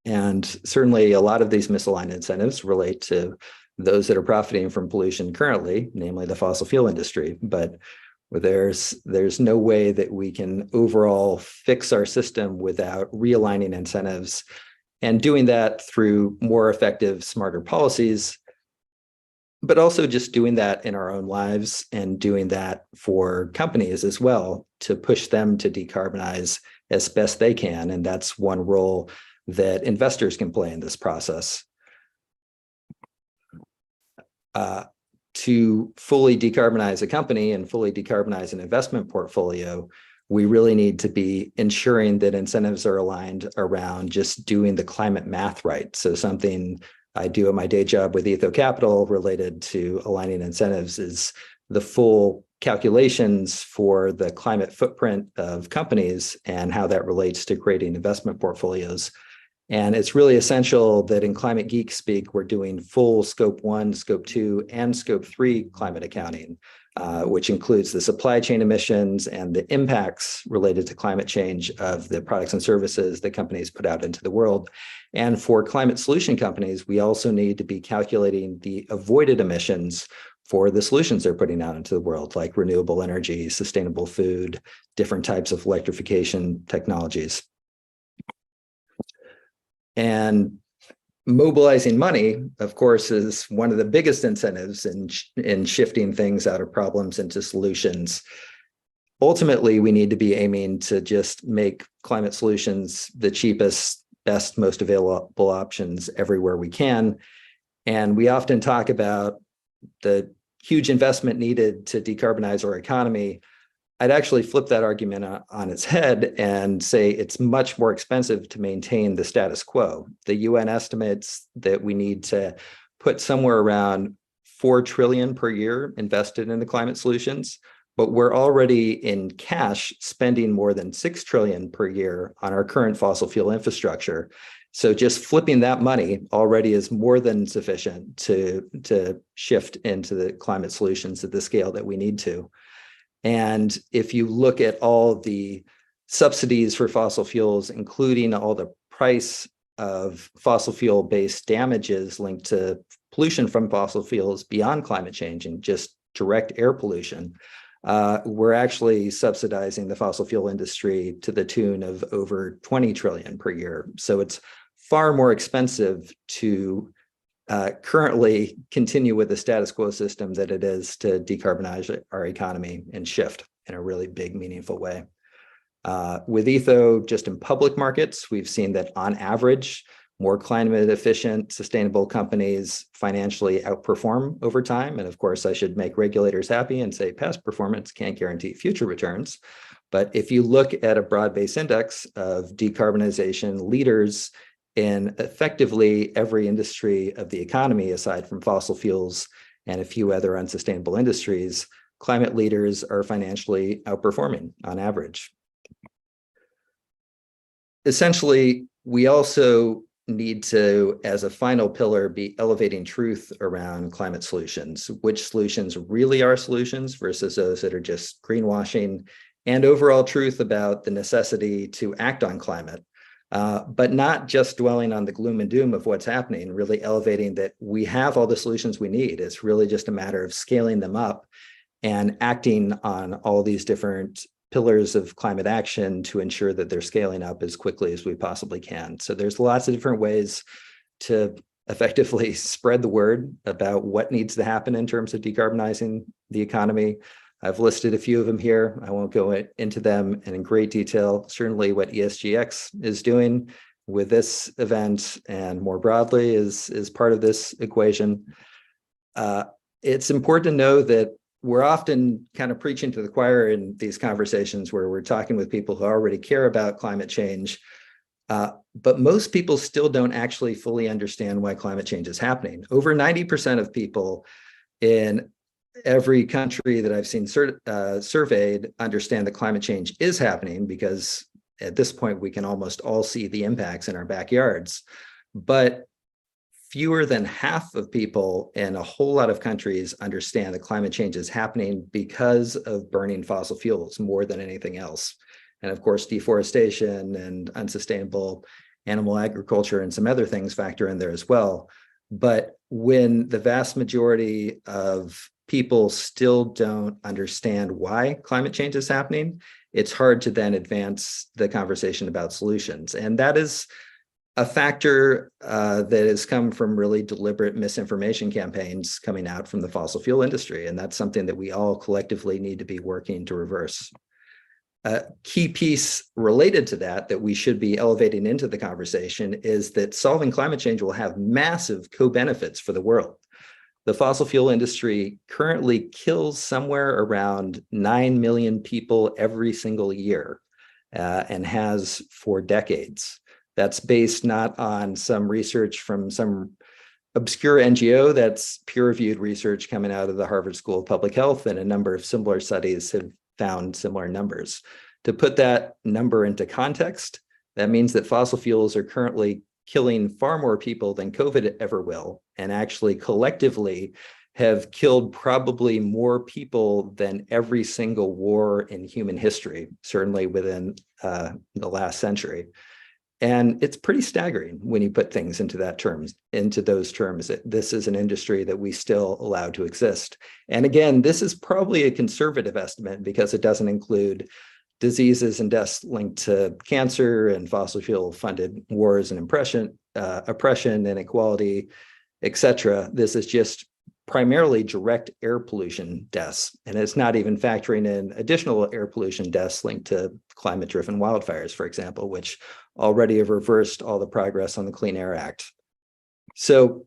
And certainly a lot of these misaligned incentives relate to those that are profiting from pollution currently, namely the fossil fuel industry. But there's no way that we can overall fix our system without realigning incentives, and doing that through more effective, smarter policies but also just doing that in our own lives and doing that for companies as well to push them to decarbonize as best they can. And that's one role that investors can play in this process. To fully decarbonize a company and fully decarbonize an investment portfolio, we really need to be ensuring that incentives are aligned around just doing the climate math right. So something I do at my day job with Etho Capital related to aligning incentives is the full calculations for the climate footprint of companies and how that relates to creating investment portfolios. And it's really essential that in Climate Geek speak, we're doing full Scope 1, Scope 2, and Scope 3 climate accounting, which includes the supply chain emissions and the impacts related to climate change of the products and services that companies put out into the world. And for climate solution companies, we also need to be calculating the avoided emissions for the solutions they're putting out into the world, like renewable energy, sustainable food, different types of electrification technologies. And mobilizing money, of course, is one of the biggest incentives in shifting things out of problems into solutions. Ultimately, we need to be aiming to just make climate solutions the cheapest, best, most available options everywhere we can. And we often talk about the huge investment needed to decarbonize our economy. I'd actually flip that argument on its head and say it's much more expensive to maintain the status quo. The UN estimates that we need to put somewhere around 4 trillion per year invested in the climate solutions, but we're already in cash spending more than 6 trillion per year on our current fossil fuel infrastructure. So just flipping that money already is more than sufficient to shift into the climate solutions at the scale that we need to. And if you look at all the subsidies for fossil fuels, including all the price of fossil fuel-based damages linked to pollution from fossil fuels beyond climate change and just direct air pollution, we're actually subsidizing the fossil fuel industry to the tune of over 20 trillion per year. So it's far more expensive to currently continue with the status quo system that it is to decarbonize our economy and shift in a really big, meaningful way. With Etho, just in public markets, we've seen that on average, more climate efficient, sustainable companies financially outperform over time. And of course, I should make regulators happy and say past performance can't guarantee future returns. But if you look at a broad-based index of decarbonization leaders in effectively every industry of the economy, aside from fossil fuels and a few other unsustainable industries, climate leaders are financially outperforming on average. Essentially, we also need to, as a final pillar, be elevating truth around climate solutions, which solutions really are solutions versus those that are just greenwashing, and overall truth about the necessity to act on climate. But not just dwelling on the gloom and doom of what's happening, really elevating that we have all the solutions we need. It's really just a matter of scaling them up and acting on all these different pillars of climate action to ensure that they're scaling up as quickly as we possibly can. So there's lots of different ways to effectively spread the word about what needs to happen in terms of decarbonizing the economy. I've listed a few of them here. I won't go into them in great detail. Certainly what ESGX is doing with this event and more broadly is part of this equation. It's important to know that we're often kind of preaching to the choir in these conversations where we're talking with people who already care about climate change, but most people still don't actually fully understand why climate change is happening. Over 90% of people in every country that I've seen surveyed understand that climate change is happening because at this point we can almost all see the impacts in our backyards. But fewer than half of people in a whole lot of countries understand that climate change is happening because of burning fossil fuels more than anything else. And of course, deforestation and unsustainable animal agriculture and some other things factor in there as well. But when the vast majority of people still don't understand why climate change is happening, it's hard to then advance the conversation about solutions. And that is a factor that has come from really deliberate misinformation campaigns coming out from the fossil fuel industry. And that's something that we all collectively need to be working to reverse. A key piece related to that we should be elevating into the conversation is that solving climate change will have massive co-benefits for the world. The fossil fuel industry currently kills somewhere around 9 million people every single year and has for decades. That's based not on some research from some obscure NGO, that's peer-reviewed research coming out of the Harvard School of Public Health, and a number of similar studies have found similar numbers. To put that number into context, that means that fossil fuels are currently killing far more people than COVID ever will, and actually collectively have killed probably more people than every single war in human history, certainly within the last century. And it's pretty staggering when you put things into those terms. This is an industry that we still allow to exist. And again, this is probably a conservative estimate because it doesn't include diseases and deaths linked to cancer and fossil fuel funded wars and oppression, inequality, etc. This is just primarily direct air pollution deaths. And it's not even factoring in additional air pollution deaths linked to climate-driven wildfires, for example, which already have reversed all the progress on the Clean Air Act. So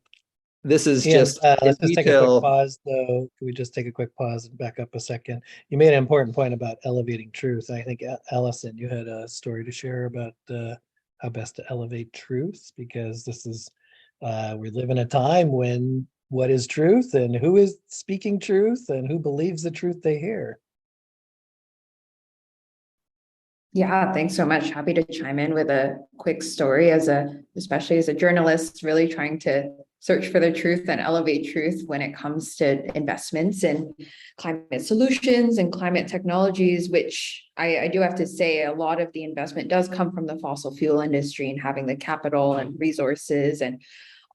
this is Ian, just let's just take a quick pause, though. Can we just take a quick pause and back up a second? You made an important point about elevating truth. I think, Allison, you had a story to share about how best to elevate truth, because this is, we live in a time when what is truth and who is speaking truth and who believes the truth they hear. Yeah, thanks so much. Happy to chime in with a quick story especially as a journalist, really trying to search for the truth and elevate truth when it comes to investments in climate solutions and climate technologies, which I do have to say a lot of the investment does come from the fossil fuel industry and having the capital and resources and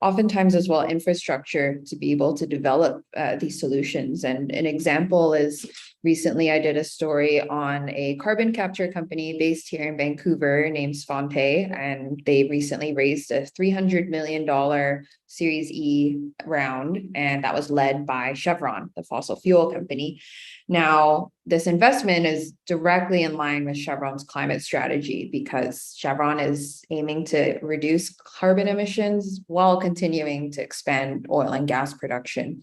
oftentimes as well infrastructure to be able to develop these solutions. And an example is recently I did a story on a carbon capture company based here in Vancouver named Svante, and they recently raised a $300 million Series E round, and that was led by Chevron, the fossil fuel company. Now, this investment is directly in line with Chevron's climate strategy because Chevron is aiming to reduce carbon emissions while continuing to expand oil and gas production.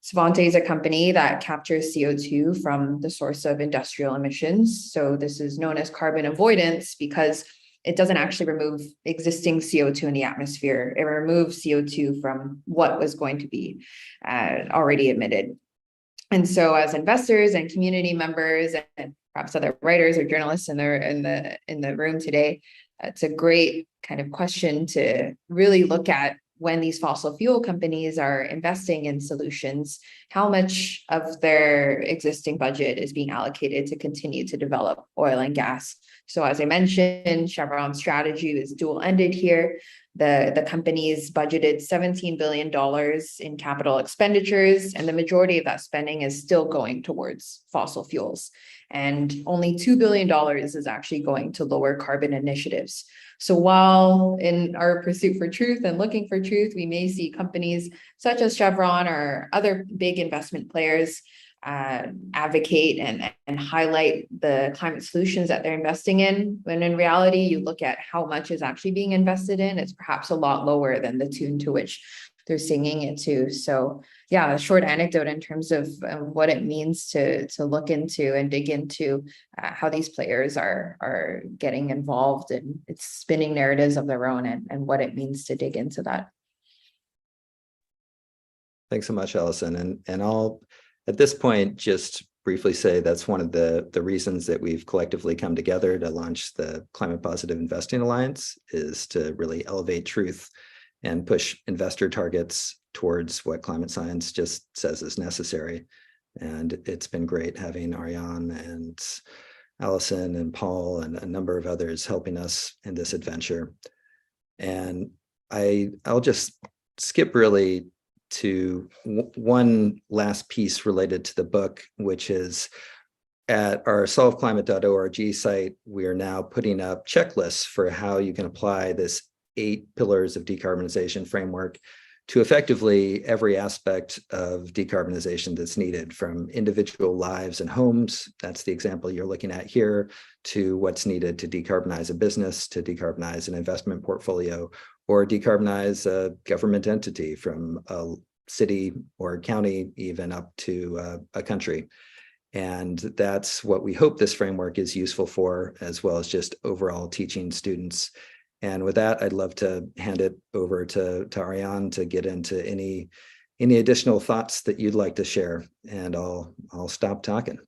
Svante is a company that captures CO2 from the source of industrial emissions. So this is known as carbon avoidance because it doesn't actually remove existing CO2 in the atmosphere. It removes CO2 from what was going to be already emitted. And so as investors and community members and perhaps other writers or journalists in the room today, it's a great kind of question to really look at when these fossil fuel companies are investing in solutions, how much of their existing budget is being allocated to continue to develop oil and gas. So as I mentioned, Chevron's strategy is dual-ended here. The company's budgeted $17 billion in capital expenditures, and the majority of that spending is still going towards fossil fuels. And only $2 billion is actually going to lower carbon initiatives. So while in our pursuit for truth and looking for truth, we may see companies such as Chevron or other big investment players advocate and highlight the climate solutions that they're investing in, when in reality, you look at how much is actually being invested in, it's perhaps a lot lower than the tune to which they're singing it to. So yeah, a short anecdote in terms of what it means to look into and dig into how these players are getting involved and it's spinning narratives of their own and what it means to dig into that. Thanks so much, Allison. And I'll, at this point, just briefly say that's one of the reasons that we've collectively come together to launch the Climate Positive Investing Alliance, is to really elevate truth and push investor targets towards what climate science just says is necessary. And it's been great having Ariane and Allison and Paul and a number of others helping us in this adventure. And I'll just skip really to one last piece related to the book, which is at our solveclimate.org site, we are now putting up checklists for how you can apply this 8 pillars of decarbonization framework to effectively every aspect of decarbonization that's needed, from individual lives and homes, that's the example you're looking at here, to what's needed to decarbonize a business, to decarbonize an investment portfolio, or decarbonize a government entity from a city or county, even up to a country. And that's what we hope this framework is useful for, as well as just overall teaching students. And with that, I'd love to hand it over to Ariane to get into any additional thoughts that you'd like to share, and I'll stop talking.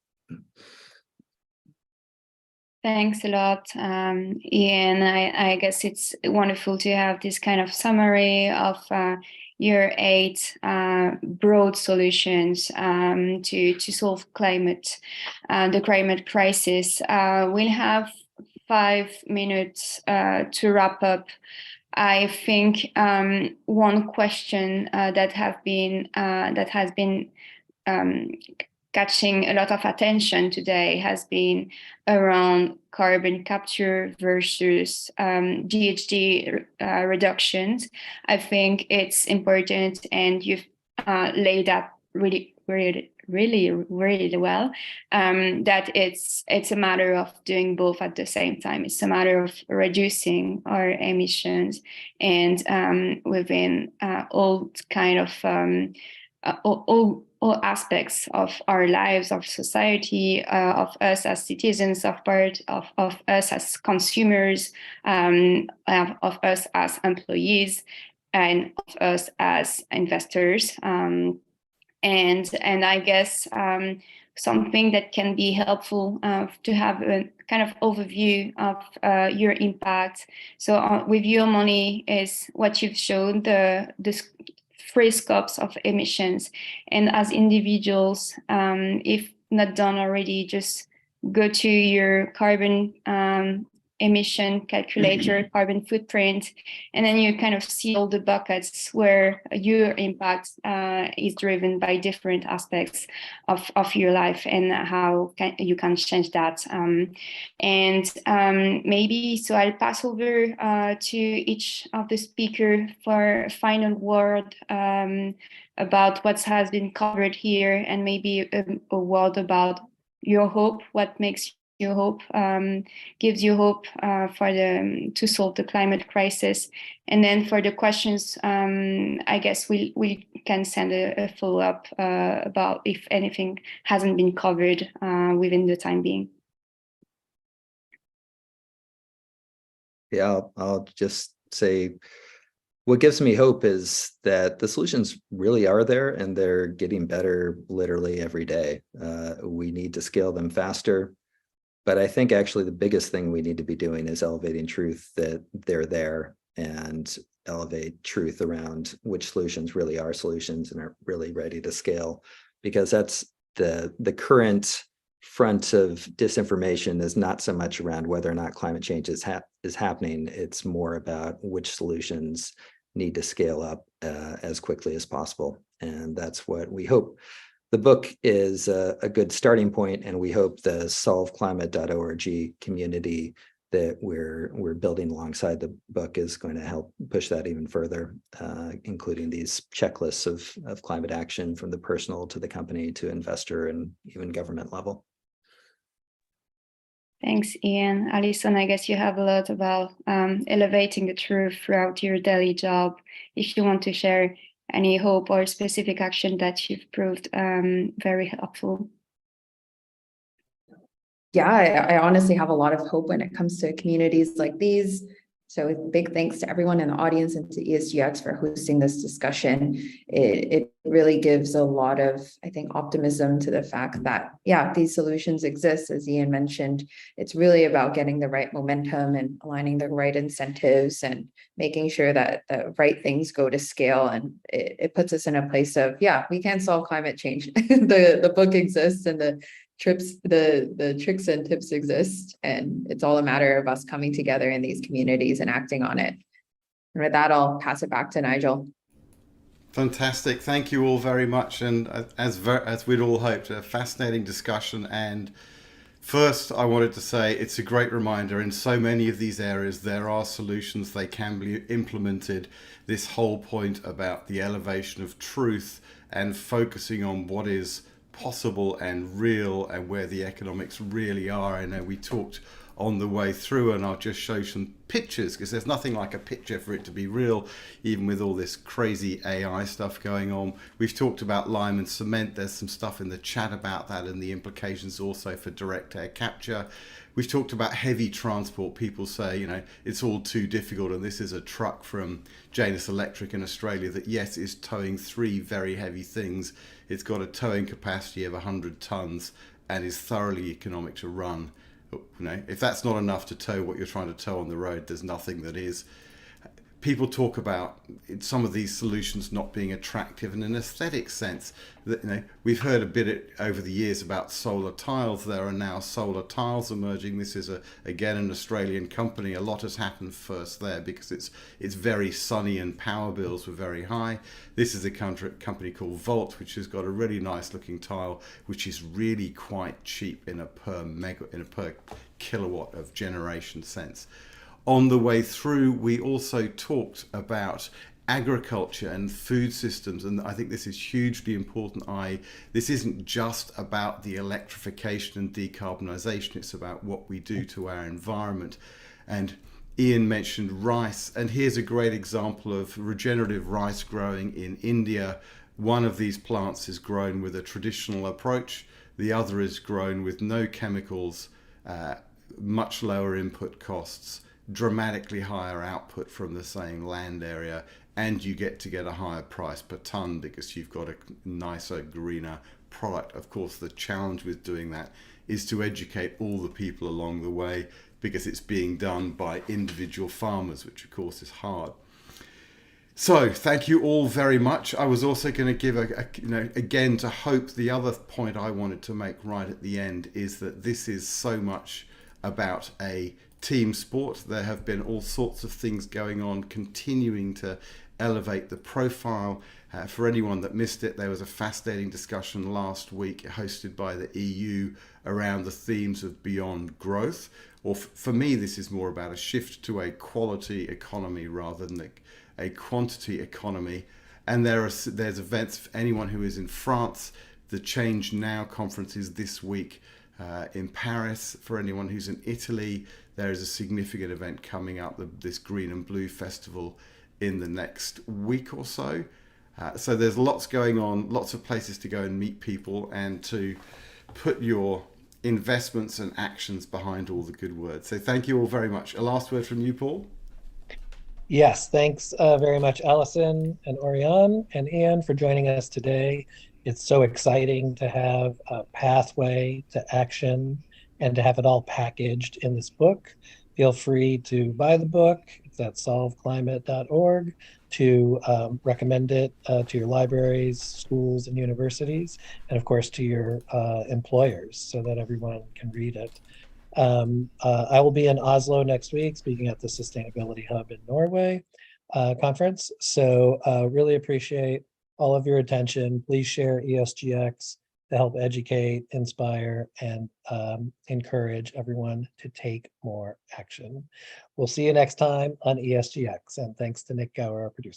Thanks a lot, Ian. I guess it's wonderful to have this kind of summary of your 8 broad solutions to solve the climate crisis. We'll have 5 minutes to wrap up. I think one question that has been catching a lot of attention today has been around carbon capture versus GHG reductions. I think it's important, and you've laid out really well, that it's a matter of doing both at the same time. It's a matter of reducing our emissions, and within all kind of all aspects of our lives, of society, of us as citizens, of us as consumers, of us as employees, and of us as investors. And I guess something that can be helpful to have a kind of overview of your impact. So with your money is what you've shown, the 3 scopes of emissions. And as individuals, if not done already, just go to your carbon emission calculator, carbon footprint, and then you kind of see all the buckets where your impact is driven by different aspects of your life, and how you can change that. Maybe, so I'll pass over to each of the speakers for a final word about what has been covered here, and maybe a word about your hope, what makes you hope, gives you hope to solve the climate crisis. And then for the questions, I guess we can send a follow-up about if anything hasn't been covered within the time being. Yeah, I'll just say what gives me hope is that the solutions really are there, and they're getting better literally every day. We need to scale them faster. But I think actually the biggest thing we need to be doing is elevating truth that they're there, and elevate truth around which solutions really are solutions and are really ready to scale, because that's the current front of disinformation is not so much around whether or not climate change is happening. It's more about which solutions need to scale up as quickly as possible. And that's what we hope. The book is a good starting point, and we hope the solveclimate.org community that we're building alongside the book is going to help push that even further, including these checklists of climate action from the personal to the company to investor and even government level. Thanks, Ian. Alison, I guess you have a lot about elevating the truth throughout your daily job. If you want to share any hope or specific action that you've proved very helpful. Yeah, I honestly have a lot of hope when it comes to communities like these. So big thanks to everyone in the audience and to ESGX for hosting this discussion. It really gives a lot of, I think, optimism to the fact that, yeah, these solutions exist. As Ian mentioned, it's really about getting the right momentum and aligning the right incentives and making sure that the right things go to scale. And it puts us in a place of, yeah, we can solve climate change. The book exists, and the tricks and tips exist, and it's all a matter of us coming together in these communities and acting on it. And with that, I'll pass it back to Nigel. Fantastic. Thank you all very much. And as we'd all hoped, a fascinating discussion and First, I wanted to say it's a great reminder in so many of these areas there are solutions, they can be implemented. This whole point about the elevation of truth and focusing on what is possible and real and where the economics really are. I know we talked on the way through, and I'll just show some pictures because there's nothing like a picture for it to be real, even with all this crazy AI stuff going on. We've talked about lime and cement. There's some stuff in the chat about that and the implications also for direct air capture. We've talked about heavy transport. People say, you know, it's all too difficult, and this is a truck from Janus Electric in Australia that, yes, is towing 3 very heavy things. It's got a towing capacity of 100 tons and is thoroughly economic to run. You know, if that's not enough to tow what you're trying to tow on the road, there's nothing that is. People talk about some of these solutions not being attractive in an aesthetic sense. That, you know, we've heard a bit over the years about solar tiles. There are now solar tiles emerging. This is again an Australian company. A lot has happened first there because it's very sunny and power bills were very high. This is a company called Volt, which has got a really nice looking tile, which is really quite cheap in a per kilowatt of generation sense. On the way through, we also talked about agriculture and food systems, and I think this is hugely important. This isn't just about the electrification and decarbonisation, it's about what we do to our environment. And Ian mentioned rice, and here's a great example of regenerative rice growing in India. One of these plants is grown with a traditional approach, the other is grown with no chemicals, much lower input costs, dramatically higher output from the same land area, and you get a higher price per ton because you've got a nicer, greener product. Of course, the challenge with doing that is to educate all the people along the way because it's being done by individual farmers, which of course is hard. So thank you all very much. I was also going to give again to hope, the other point I wanted to make right at the end is that this is so much about a team sport. There have been all sorts of things going on, continuing to elevate the profile. For anyone that missed it, there was a fascinating discussion last week hosted by the EU around the themes of beyond growth. Or for me, this is more about a shift to a quality economy rather than a quantity economy. And there's events for anyone who is in France. The Change Now conference is this week in Paris. For anyone who's in Italy, there is a significant event coming up, this Green and Blue Festival, in the next week or so. So there's lots going on, lots of places to go and meet people and to put your investments and actions behind all the good words. So thank you all very much. A last word from you, Paul? Yes, thanks very much, Alison and Oriane and Ian, for joining us today. It's so exciting to have a pathway to action and to have it all packaged in this book. Feel free to buy the book. It's at solveclimate.org, to recommend it to your libraries, schools, and universities, and of course to your employers so that everyone can read it. I will be in Oslo next week speaking at the Sustainability Hub in Norway conference. So really appreciate all of your attention. Please share ESGX to help educate, inspire, and encourage everyone to take more action. We'll see you next time on ESGX. And thanks to Nick Gower, our producer.